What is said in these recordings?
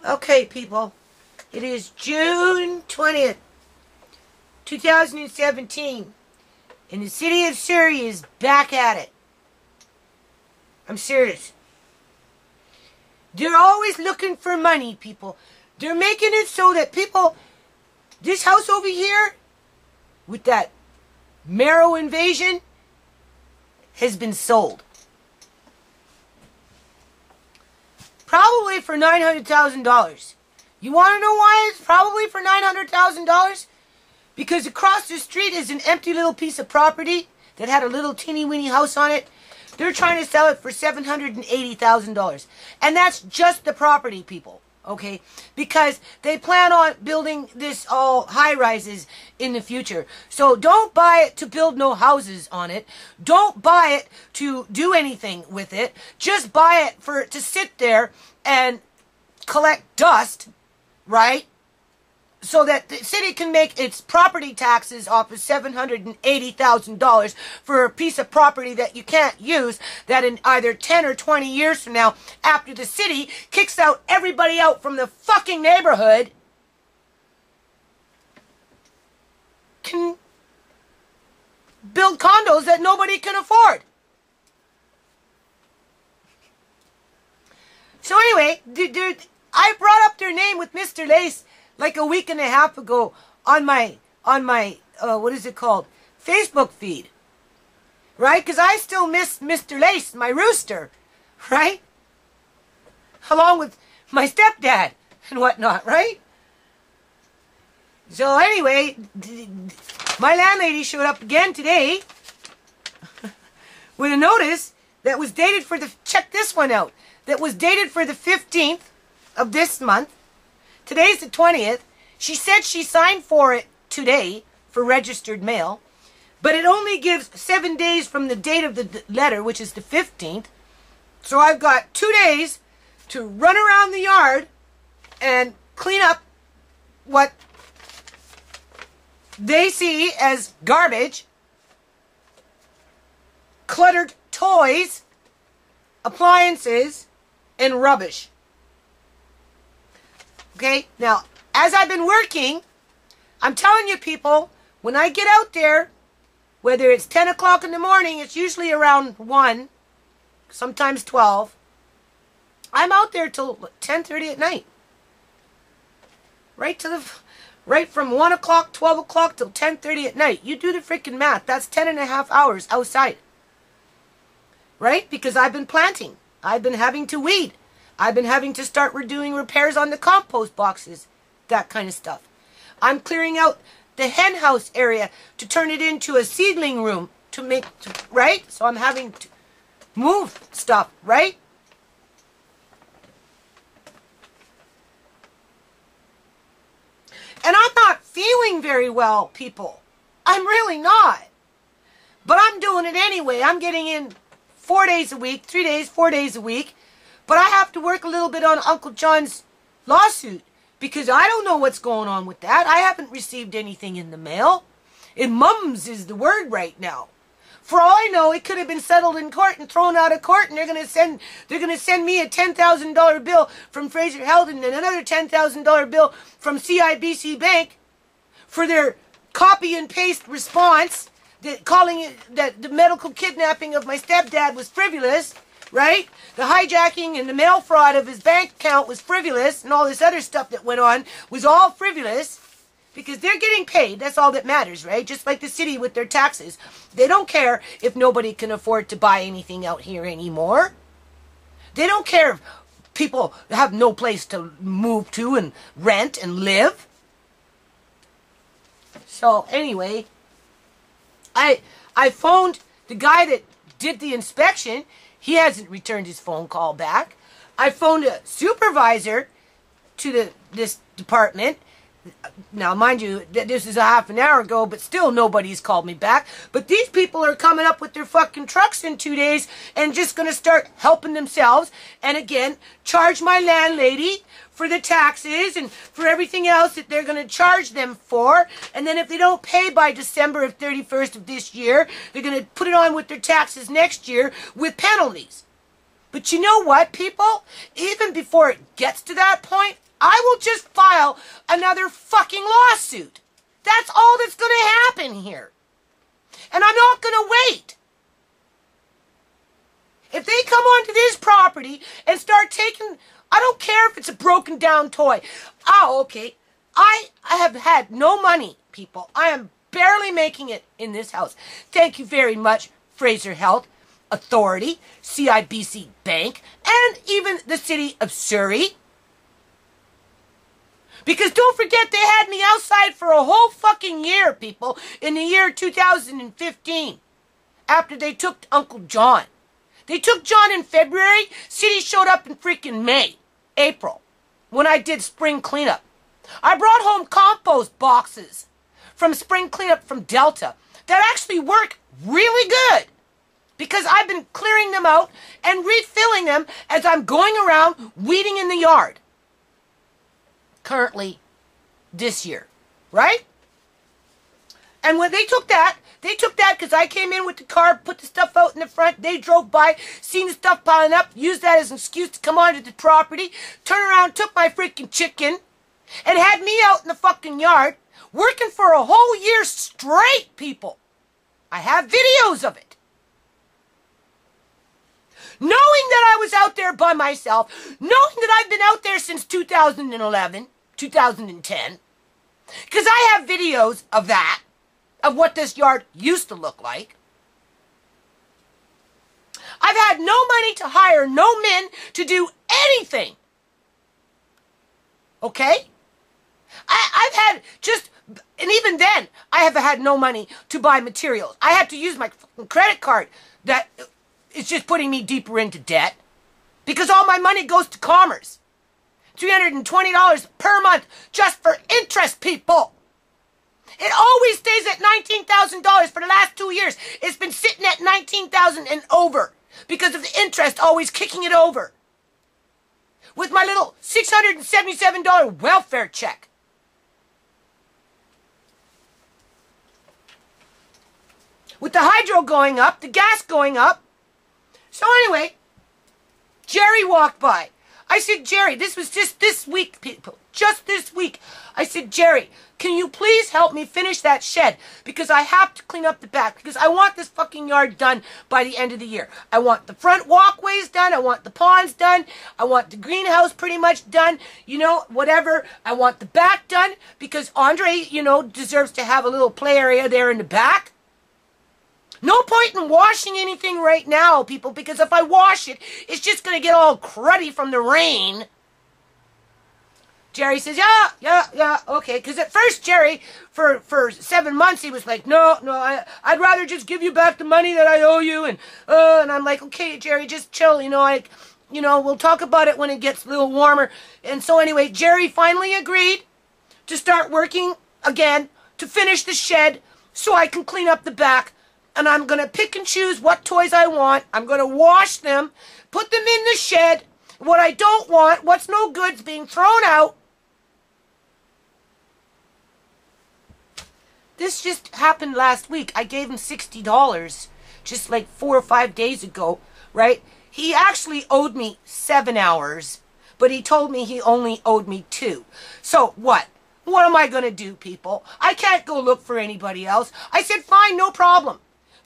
Okay, people. It is June 20th, 2017. And the City of Surrey is back at it. I'm serious. They're always looking for money, people. They're making it so that people... This house over here, with that marrow invasion, has been sold. Probably for $900,000. You want to know why it's probably for $900,000? Because across the street is an empty little piece of property that had a little teeny-weeny house on it. They're trying to sell it for $780,000. And that's just the property, people. Okay? Because they plan on building this all high-rises in the future. So don't buy it to build no houses on it. Don't buy it to do anything with it. Just buy it for to sit there and collect dust, right? So that the city can make its property taxes off of $780,000 for a piece of property that you can't use, that in either 10 or 20 years from now, after the city kicks out everybody out from the fucking neighborhood, can build condos that nobody can afford. So anyway, I brought up their name with Mr. Lace like a week and a half ago on my what is it called? Facebook feed. Right? Because I still miss Mr. Lace, my rooster. Right? Along with my stepdad and whatnot, right? So anyway, my landlady showed up again today with a notice that was dated for the, check this one out, that was dated for the 15th of this month. Today's the 20th. She said she signed for it today for registered mail, but it only gives 7 days from the date of the letter, which is the 15th. So I've got 2 days to run around the yard and clean up what they see as garbage, cluttered toys, appliances, and rubbish. Okay, now, as I've been working, I'm telling you people, when I get out there, whether it's 10 o'clock in the morning, it's usually around 1, sometimes 12, I'm out there till 10:30 at night. Right from 1 o'clock, 12 o'clock till 10:30 at night. You do the freaking math. That's 10.5 hours outside. Right? Because I've been planting. I've been having to weed. I've been having to start doing repairs on the compost boxes, that kind of stuff. I'm clearing out the hen house area to turn it into a seedling room right? So I'm having to move stuff, right? And I'm not feeling very well, people. I'm really not. But I'm doing it anyway. I'm getting in 4 days a week, 3 days, 4 days a week. But I have to work a little bit on Uncle John's lawsuit because I don't know what's going on with that. I haven't received anything in the mail. And mums is the word right now. For all I know, it could have been settled in court and thrown out of court, and they're going to send me a $10,000 bill from Fraser Health and another $10,000 bill from CIBC Bank for their copy and paste response that calling it that the medical kidnapping of my stepdad was frivolous. Right? The hijacking and the mail fraud of his bank account was frivolous, and all this other stuff that went on was all frivolous because they're getting paid. That's all that matters, right? Just like the city with their taxes. They don't care if nobody can afford to buy anything out here anymore. They don't care if people have no place to move to and rent and live. So anyway, I phoned the guy that did the inspection. He hasn't returned his phone call back. I phoned a supervisor to this department. Now, mind you, this is a half an hour ago, but still nobody's called me back. But these people are coming up with their fucking trucks in 2 days and just going to start helping themselves. And again, charge my landlady for the taxes and for everything else that they're going to charge them for. And then if they don't pay by December of 31st of this year, they're going to put it on with their taxes next year with penalties. But you know what, people? Even before it gets to that point, I will just file another fucking lawsuit. That's all that's going to happen here. And I'm not going to wait. If they come onto this property and start taking, I don't care if it's a broken down toy. Oh, okay. I have had no money, people. I am barely making it in this house. Thank you very much, Fraser Health Authority, CIBC Bank, and even the City of Surrey. Because don't forget, they had me outside for a whole fucking year, people, in the year 2015, after they took Uncle John. They took John in February. City showed up in freaking May, April, when I did spring cleanup. I brought home compost boxes from spring cleanup from Delta that actually work really good, because I've been clearing them out and refilling them as I'm going around weeding in the yard. Currently, this year, right? And when they took that because I came in with the car, put the stuff out in the front, they drove by, seen the stuff piling up, used that as an excuse to come onto the property, turned around, took my freaking chicken, and had me out in the fucking yard, working for a whole year straight, people. I have videos of it. Knowing that I was out there by myself, knowing that I've been out there since 2011, 2010, because I have videos of that, of what this yard used to look like. I've had no money to hire no men to do anything. Okay? I've had just, and even then, I have had no money to buy materials. I had to use my credit card that is just putting me deeper into debt, because all my money goes to commerce. $320 per month just for interest, people. It always stays at $19,000 for the last 2 years. It's been sitting at $19,000 and over because of the interest always kicking it over. With my little $677 welfare check. With the hydro going up, the gas going up. So anyway, Jerry walked by. I said, Jerry, this was just this week, people. Just this week. I said, Jerry, can you please help me finish that shed? Because I have to clean up the back. Because I want this fucking yard done by the end of the year. I want the front walkways done. I want the ponds done. I want the greenhouse pretty much done. You know, whatever. I want the back done. Because Andre, you know, deserves to have a little play area there in the back. No point in washing anything right now, people, because if I wash it, it's just going to get all cruddy from the rain. Jerry says, yeah, okay. Because at first, Jerry, for 7 months, he was like, no, I'd rather just give you back the money that I owe you. And I'm like, okay, Jerry, just chill. You know, we'll talk about it when it gets a little warmer. And so anyway, Jerry finally agreed to start working again to finish the shed so I can clean up the back. And I'm going to pick and choose what toys I want. I'm going to wash them, put them in the shed. What I don't want, what's no good, is being thrown out. This just happened last week. I gave him $60 just like 4 or 5 days ago, right? He actually owed me 7 hours, but he told me he only owed me 2. So what? What am I going to do, people? I can't go look for anybody else. I said, fine, no problem.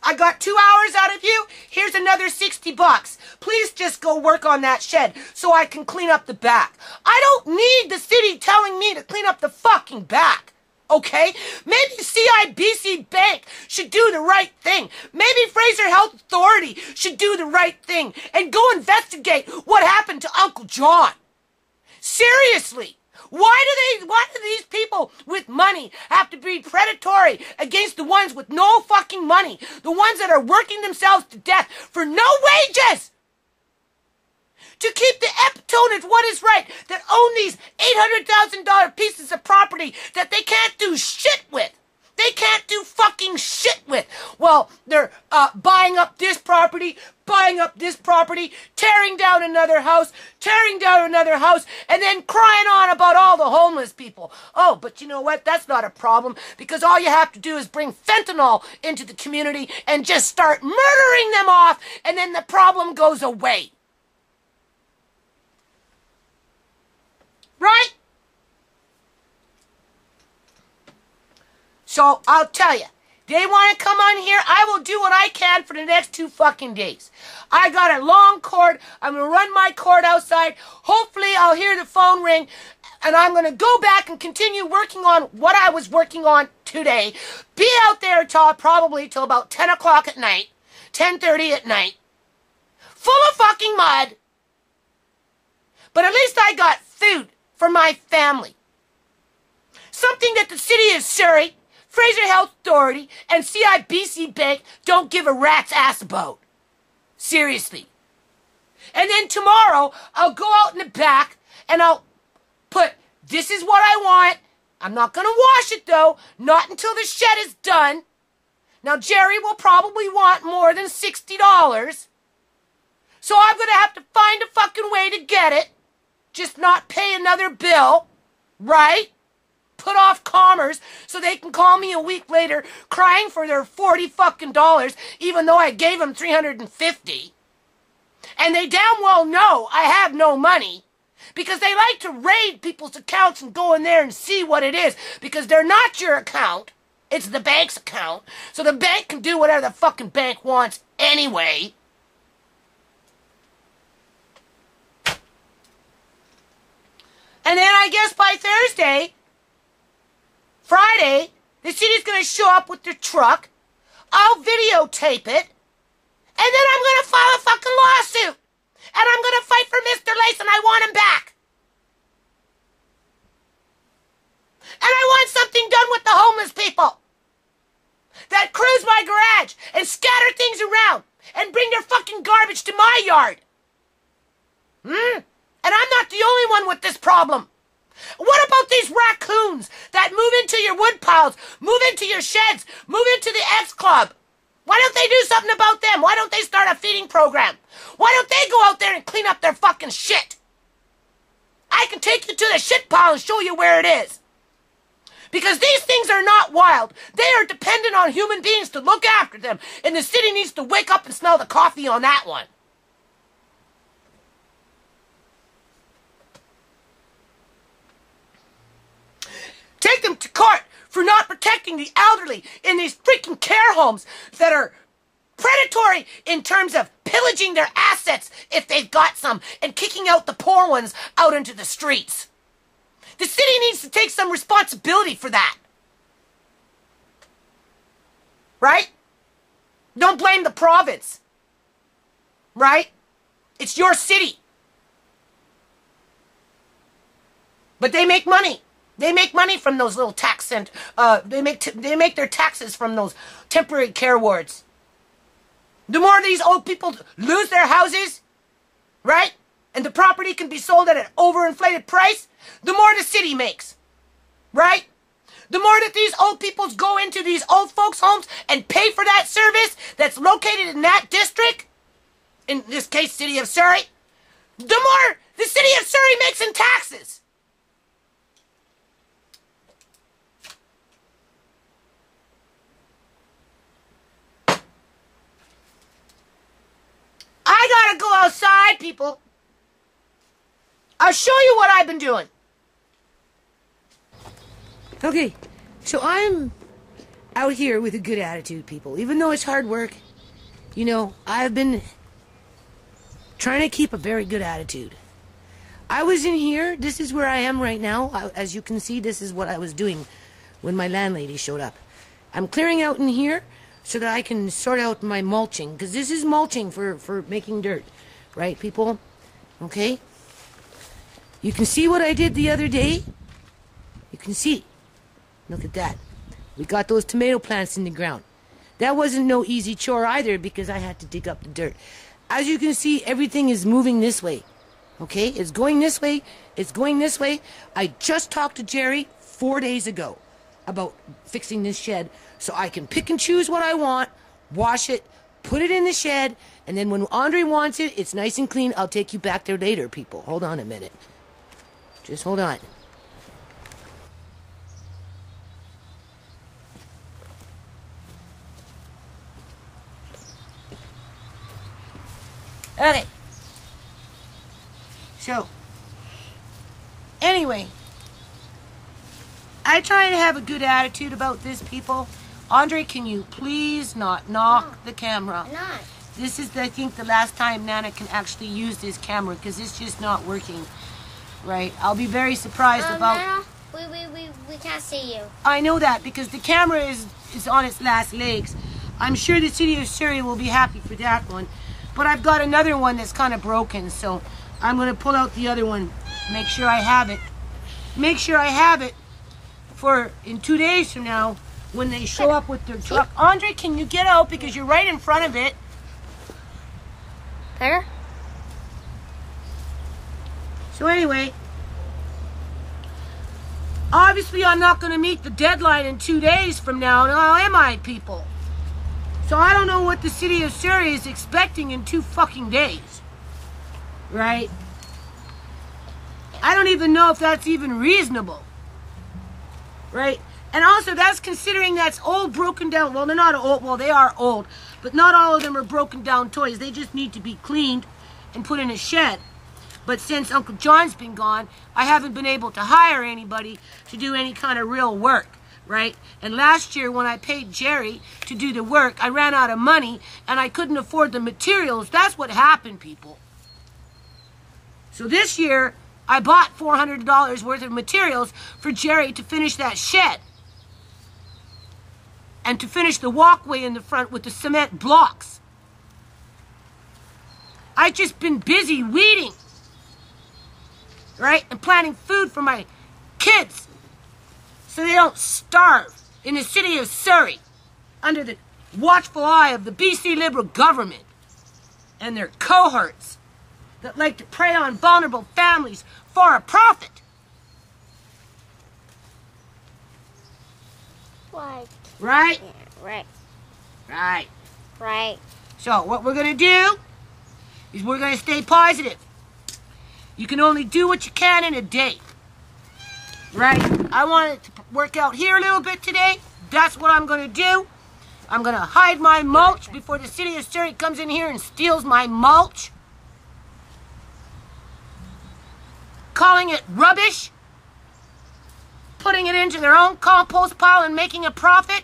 I got 2 hours out of you. Here's another $60. Please just go work on that shed so I can clean up the back. I don't need the city telling me to clean up the fucking back. Okay? Maybe CIBC Bank should do the right thing. Maybe Fraser Health Authority should do the right thing and go investigate what happened to Uncle John. Seriously. Why do these people with money have to be predatory against the ones with no fucking money? The ones that are working themselves to death for no wages? To keep the epitome of what is right, that own these $800,000 pieces of property that they can't do shit with. They can't do fucking shit with. Well, they're buying up this property, tearing down another house, and then crying on about all the homeless people. Oh, but you know what? That's not a problem, because all you have to do is bring fentanyl into the community and just start murdering them off, and then the problem goes away. Right? So I'll tell you, they want to come on here, I will do what I can for the next 2 fucking days. I got a long cord. I'm going to run my cord outside. Hopefully I'll hear the phone ring, and I'm going to go back and continue working on what I was working on today. Be out there probably till about 10 o'clock at night, 10:30 at night, full of fucking mud. But at least I got food for my family. Something that the City of Surrey, Fraser Health Authority, and CIBC Bank don't give a rat's ass about. Seriously. And then tomorrow, I'll go out in the back and I'll put, this is what I want. I'm not going to wash it though, not until the shed is done. Now Jerry will probably want more than $60. So I'm going to have to find a fucking way to get it. Just not pay another bill, right? Put off commerce so they can call me a week later crying for their $40 fucking dollars, even though I gave them $350. And they damn well know I have no money because they like to raid people's accounts and go in there and see what it is because they're not your account. It's the bank's account. So the bank can do whatever the fucking bank wants anyway. And then I guess by Thursday, Friday, the city's going to show up with their truck. I'll videotape it. And then I'm going to file a fucking lawsuit. And I'm going to fight for Mr. Lace and I want him back. And I want something done with the homeless people that cruise my garage and scatter things around and bring their fucking garbage to my yard. And I'm not the only one with this problem. What about these raccoons that move into your wood piles, move into your sheds, move into the X Club? Why don't they do something about them? Why don't they start a feeding program? Why don't they go out there and clean up their fucking shit? I can take you to the shit pile and show you where it is. Because these things are not wild. They are dependent on human beings to look after them. And the city needs to wake up and smell the coffee on that one. Take them to court for not protecting the elderly in these freaking care homes that are predatory in terms of pillaging their assets if they've got some and kicking out the poor ones out into the streets. The city needs to take some responsibility for that. Right? Don't blame the province. Right? It's your city. But they make money. They make money from those little tax and they make their taxes from those temporary care wards. The more these old people lose their houses, right, and the property can be sold at an overinflated price, the more the city makes, right? The more that these old people go into these old folks' homes and pay for that service that's located in that district, in this case, City of Surrey, the more the City of Surrey makes in taxes. I gotta go outside, people. I'll show you what I've been doing. Okay, so I'm out here with a good attitude, people. Even though it's hard work, you know, I've been trying to keep a very good attitude. I was in here. This is where I am right now. As you can see, this is what I was doing when my landlady showed up. I'm clearing out in here so that I can sort out my mulching, because this is mulching for making dirt, right, people? Okay? You can see what I did the other day. You can see. Look at that. We got those tomato plants in the ground. That wasn't no easy chore either because I had to dig up the dirt. As you can see, everything is moving this way. Okay? It's going this way. It's going this way. I just talked to Jerry 4 days ago about fixing this shed so I can pick and choose what I want, wash it, put it in the shed, and then when Andre wants it, it's nice and clean. I'll take you back there later, people. Hold on a minute. Just hold on. Okay. So, anyway, I try to have a good attitude about this, people. Andre, can you please not knock the camera? I'm not. This is, I think, the last time Nana can actually use this camera because it's just not working. Right? I'll be very surprised about... Nana, we can't see you. I know that because the camera is on its last legs. I'm sure the City of Surrey will be happy for that one. But I've got another one that's kind of broken, so I'm going to pull out the other one. Make sure I have it. Make sure I have it for in 2 days from now when they show up with their truck. Andre, can you get out because you're right in front of it? There? So anyway, obviously I'm not going to meet the deadline in 2 days from now, am I, people? So I don't know what the City of Surrey is expecting in 2 fucking days. Right? I don't even know if that's even reasonable. Right? And also, that's considering that's old, broken down. Well, they're not old. Well, they are old. But not all of them are broken down toys. They just need to be cleaned and put in a shed. But since Uncle John's been gone, I haven't been able to hire anybody to do any kind of real work. Right? And last year, when I paid Jerry to do the work, I ran out of money and I couldn't afford the materials. That's what happened, people. So this year, I bought $400 worth of materials for Jerry to finish that shed. And to finish the walkway in the front with the cement blocks. I've just been busy weeding. Right? And planting food for my kids. So they don't starve in the City of Surrey. Under the watchful eye of the BC Liberal government. And their cohorts. That like to prey on vulnerable families for a profit. Right. Right? Yeah, right. Right. Right. So what we're going to do is we're going to stay positive. You can only do what you can in a day. Right? I want it to work out here a little bit today. That's what I'm going to do. I'm going to hide my mulch before the City of Surrey comes in here and steals my mulch. Calling it rubbish. Putting it into their own compost pile and making a profit.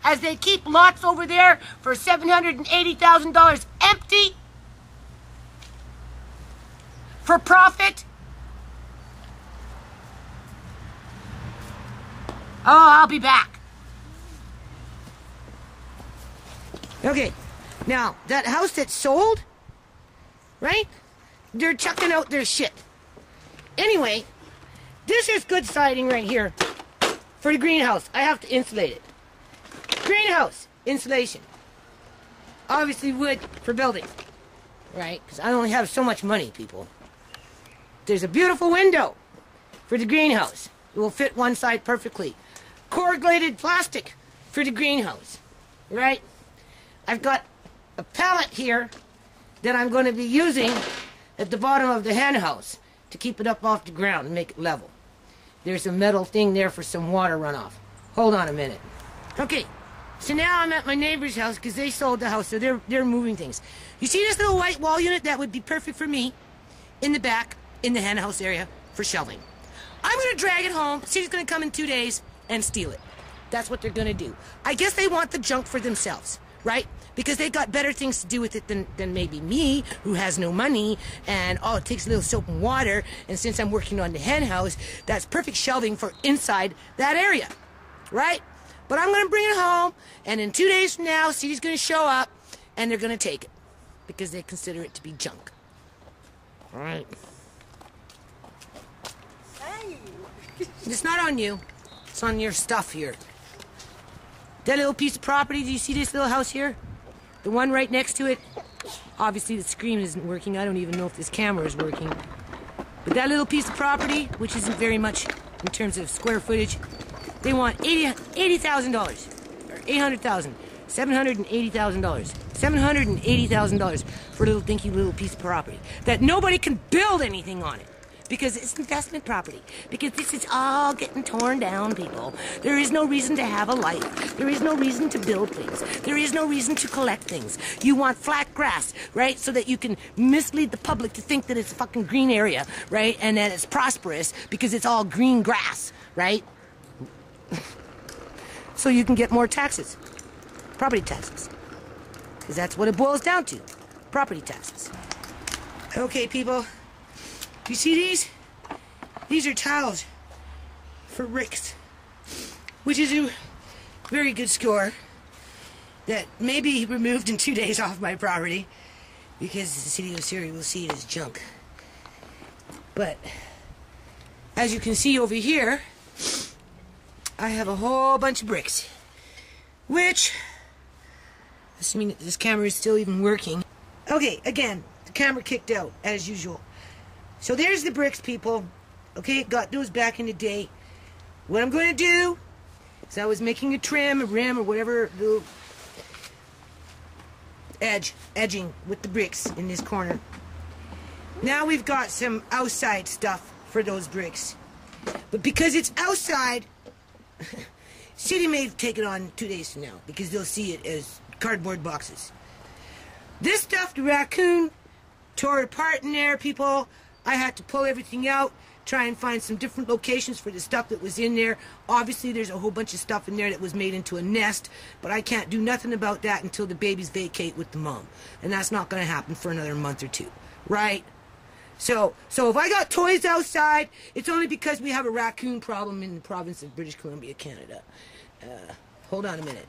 As they keep lots over there for $780,000 empty. For profit. Oh, I'll be back. Okay. Now, that house that's sold, right? They're chucking out their shit. Anyway, this is good siding right here for the greenhouse. I have to insulate it. Greenhouse insulation. Obviously wood for building. Right? Because I only have so much money, people. There's a beautiful window for the greenhouse. It will fit one side perfectly. Corrugated plastic for the greenhouse. Right? I've got a pallet here that I'm going to be using at the bottom of the hen house to keep it up off the ground and make it level. There's a metal thing there for some water runoff. Hold on a minute. Okay, so now I'm at my neighbor's house because they sold the house, so they're moving things. You see this little white wall unit? That would be perfect for me in the back, in the hen house area for shelving. I'm going to drag it home. City's going to come in 2 days and steal it. That's what they're going to do. I guess they want the junk for themselves, right? Because they got better things to do with it than maybe me, who has no money, and all it takes a little soap and water, and since I'm working on the hen house, that's perfect shelving for inside that area, right? But I'm going to bring it home, and in 2 days from now, City's going to show up, and they're going to take it, because they consider it to be junk. All right. Hey. It's not on you. It's on your stuff here. That little piece of property, do you see this little house here? The one right next to it? Obviously the screen isn't working. I don't even know if this camera is working. But that little piece of property, which isn't very much in terms of square footage, they want $80,000. Or $800,000. $780,000. $780,000 for a little dinky little piece of property. That nobody can build anything on it. Because it's investment property. Because this is all getting torn down, people. There is no reason to have a life. There is no reason to build things. There is no reason to collect things. You want flat grass, right? So that you can mislead the public to think that it's a fucking green area, right? And that it's prosperous because it's all green grass, right? So you can get more taxes. Property taxes. Because that's what it boils down to. Property taxes. Okay, people. You see these? These are tiles for bricks. Which is a very good score. That may be removed in 2 days off my property. Because the City of Surrey will see it as junk. But, as you can see over here, I have a whole bunch of bricks. Which, assuming that this camera is still even working. Okay, again, the camera kicked out, as usual. So there's the bricks, people. Okay, got those back in the day. What I'm going to do is I was making a trim, a rim, or whatever, the edging with the bricks in this corner. Now we've got some outside stuff for those bricks. But because it's outside, City may take it on 2 days from now because they'll see it as cardboard boxes. This stuff, the raccoon tore it apart in there, people. I had to pull everything out, try and find some different locations for the stuff that was in there. Obviously, there's a whole bunch of stuff in there that was made into a nest, but I can't do nothing about that until the babies vacate with the mom. And that's not going to happen for another month or two, right? So if I got toys outside, it's only because we have a raccoon problem in the province of British Columbia, Canada. Hold on a minute.